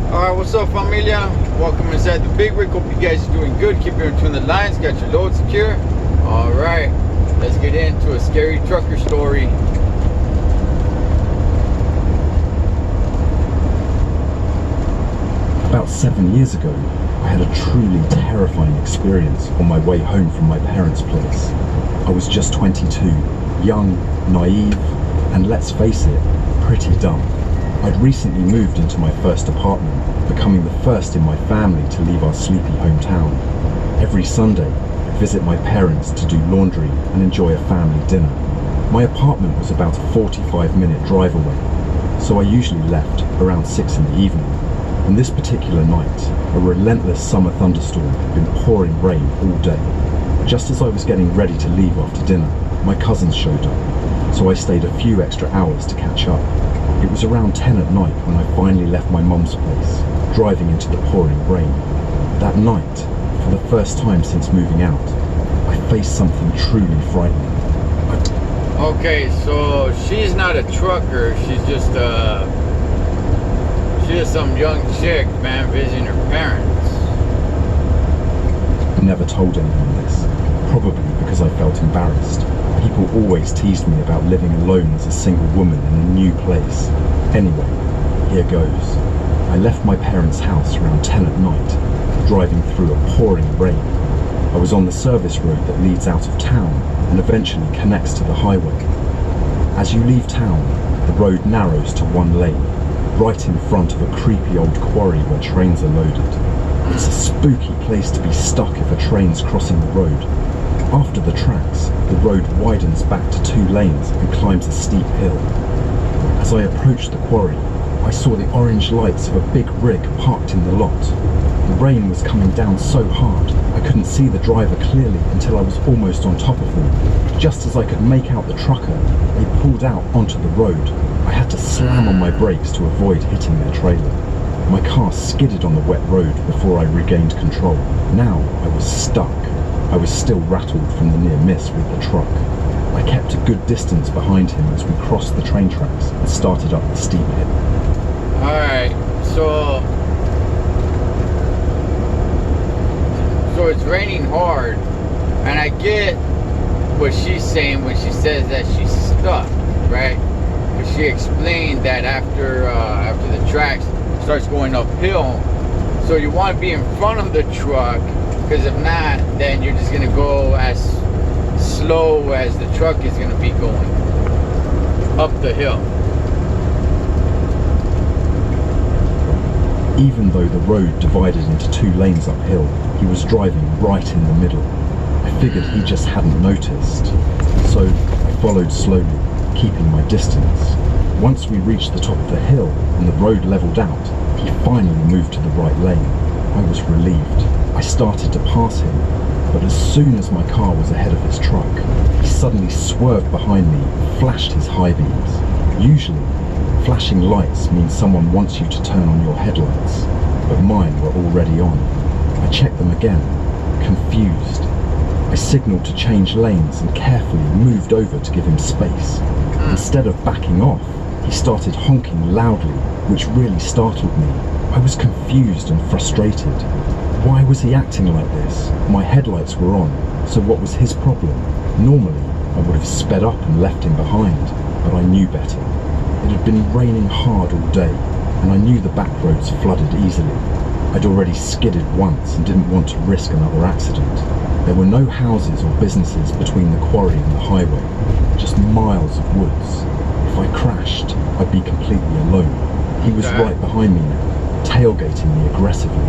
Alright, what's up, familia? Welcome inside the Big Rig. Hope you guys are doing good. Keep your between the lines. Got your load secure. Alright, let's get into a scary trucker story. About 7 years ago, I had a truly terrifying experience on my way home from my parents' place. I was just 22, young, naive, and let's face it, pretty dumb. I'd recently moved into my first apartment, becoming the first in my family to leave our sleepy hometown. Every Sunday, I'd visit my parents to do laundry and enjoy a family dinner. My apartment was about a 45-minute drive away, so I usually left around 6 in the evening. On this particular night, a relentless summer thunderstorm had been pouring rain all day. Just as I was getting ready to leave after dinner, my cousins showed up, so I stayed a few extra hours to catch up. It was around 10 at night when I finally left my mum's place, driving into the pouring rain. That night, for the first time since moving out, I faced something truly frightening. Okay, so she's not a trucker. She's just some young chick, man, visiting her parents. I never told anyone this, probably because I felt embarrassed. People always teased me about living alone as a single woman in a new place. Anyway, here goes. I left my parents' house around 10 at night, driving through a pouring rain. I was on the service road that leads out of town and eventually connects to the highway. As you leave town, the road narrows to one lane, right in front of a creepy old quarry where trains are loaded. It's a spooky place to be stuck if a train's crossing the road. After the tracks, the road widens back to 2 lanes and climbs a steep hill. As I approached the quarry, I saw the orange lights of a big rig parked in the lot. The rain was coming down so hard, I couldn't see the driver clearly until I was almost on top of them. Just as I could make out the trucker, they pulled out onto the road. I had to slam on my brakes to avoid hitting their trailer. My car skidded on the wet road before I regained control. Now I was stuck. I was still rattled from the near miss with the truck. I kept a good distance behind him as we crossed the train tracks and started up the steep hill. Alright, so it's raining hard, and I get what she's saying when she says that she's stuck, right? But she explained that after the tracks starts going uphill, so you want to be in front of the truck, because if not, then you're just going to go as slow as the truck is going to be going up the hill. Even though the road divided into 2 lanes uphill, he was driving right in the middle. I figured he just hadn't noticed, so I followed slowly, keeping my distance. Once we reached the top of the hill and the road leveled out, he finally moved to the right lane. I was relieved. I started to pass him, but as soon as my car was ahead of his truck, he suddenly swerved behind me and flashed his high beams. Usually, flashing lights means someone wants you to turn on your headlights, but mine were already on. I checked them again, confused. I signaled to change lanes and carefully moved over to give him space. Instead of backing off, he started honking loudly, which really startled me. I was confused and frustrated. Why was he acting like this? My headlights were on, so what was his problem? Normally, I would have sped up and left him behind, but I knew better. It had been raining hard all day, and I knew the back roads flooded easily. I'd already skidded once and didn't want to risk another accident. There were no houses or businesses between the quarry and the highway, just miles of woods. If I crashed, I'd be completely alone. He was right behind me now, tailgating me aggressively.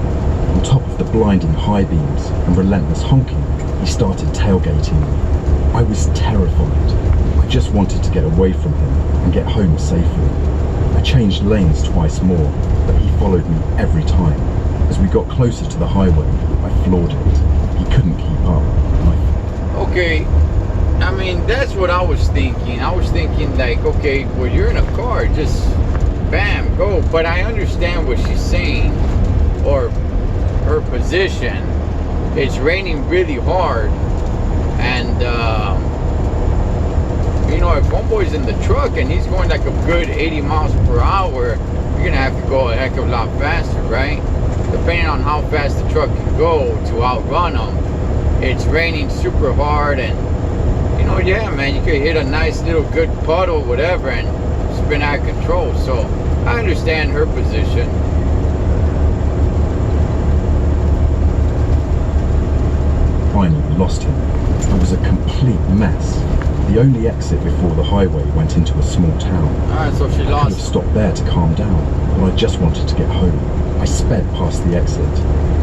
On top of the blinding high beams and relentless honking, he started tailgating me. I was terrified. I just wanted to get away from him and get home safely. I changed lanes twice more, but he followed me every time. As we got closer to the highway, I floored it. He couldn't keep up. Okay, I mean, that's what I was thinking. I was thinking like, okay, well, you're in a car, just bam, go. But I understand what she's saying, or her position. It's raining really hard, and you know, if homeboy's in the truck and he's going like a good 80 miles per hour, you're gonna have to go a heck of a lot faster, right? Depending on how fast the truck can go to outrun them. It's raining super hard, and you know, yeah, man, you could hit a nice little good puddle, whatever, and spin out of control. So I understand her position. Finally lost him. I was a complete mess. The only exit before the highway went into a small town. Alright, so she I could have lost. stopped there to calm down, but I just wanted to get home. I sped past the exit.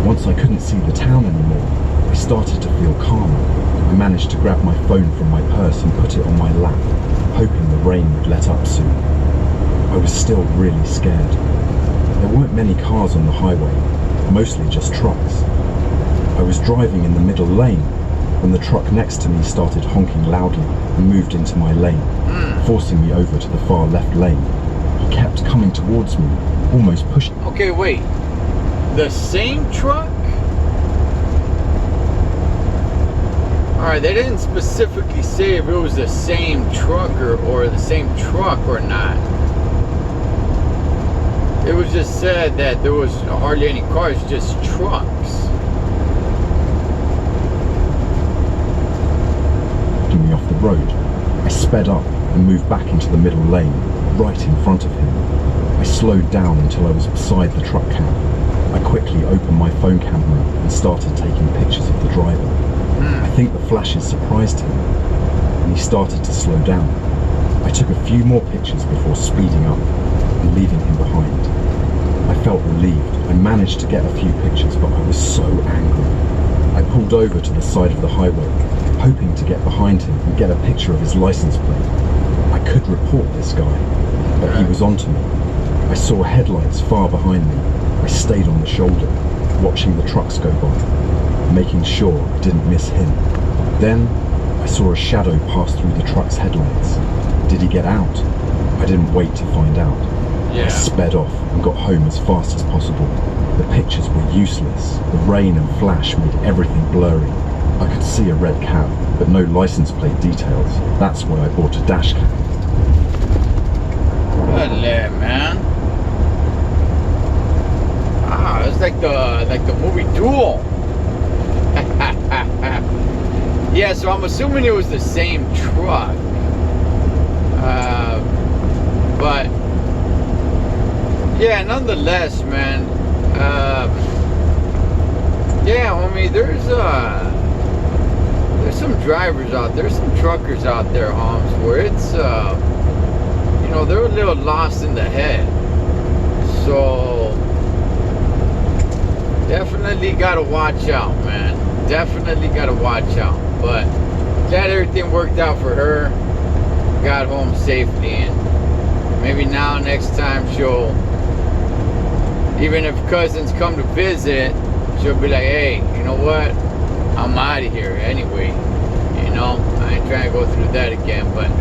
Once I couldn't see the town anymore, I started to feel calmer. I managed to grab my phone from my purse and put it on my lap, hoping the rain would let up soon. I was still really scared. There weren't many cars on the highway, mostly just trucks. I was driving in the middle lane when the truck next to me started honking loudly and moved into my lane, forcing me over to the far left lane. He kept coming towards me, almost pushing. Okay, wait. The same truck? Alright, they didn't specifically say if it was the same trucker or the same truck or not. It was just said that there was hardly any cars, just trucks. Me off the road. I sped up and moved back into the middle lane, right in front of him. I slowed down until I was beside the truck cab. I quickly opened my phone camera and started taking pictures of the driver. I think the flashes surprised him, and he started to slow down. I took a few more pictures before speeding up and leaving him behind. I felt relieved. I managed to get a few pictures, but I was so angry. I pulled over to the side of the highway, hoping to get behind him and get a picture of his license plate. I could report this guy, but he was onto me. I saw headlights far behind me. I stayed on the shoulder, watching the trucks go by, making sure I didn't miss him. Then I saw a shadow pass through the truck's headlights. Did he get out? I didn't wait to find out. I sped off and got home as fast as possible. The pictures were useless. The rain and flash made everything blurry. I could see a red cab, but no license plate details. That's why I bought a dash cam. Good lad, man. Ah, it's like the movie Duel. Yeah, so I'm assuming it was the same truck. But yeah, nonetheless, man. Yeah, homie, there's some drivers out there, some truckers out there, Holmes, where it's you know, they're a little lost in the head. So definitely gotta watch out, man. Definitely gotta watch out. But glad everything worked out for her. Got home safely, and maybe now next time she'll, even if cousins come to visit, she'll be like, hey, you know what, I'm out of here anyway. You know, I ain't trying to go through that again. But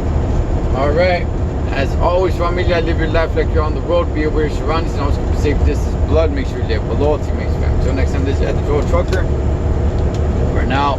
alright, as always, familia, live your life like you're on the road. Be aware of your surroundings and always keep a safe distance. Blood, make sure you live below teammates, fam. Until next time, this is Ed the Joe Trucker. For now.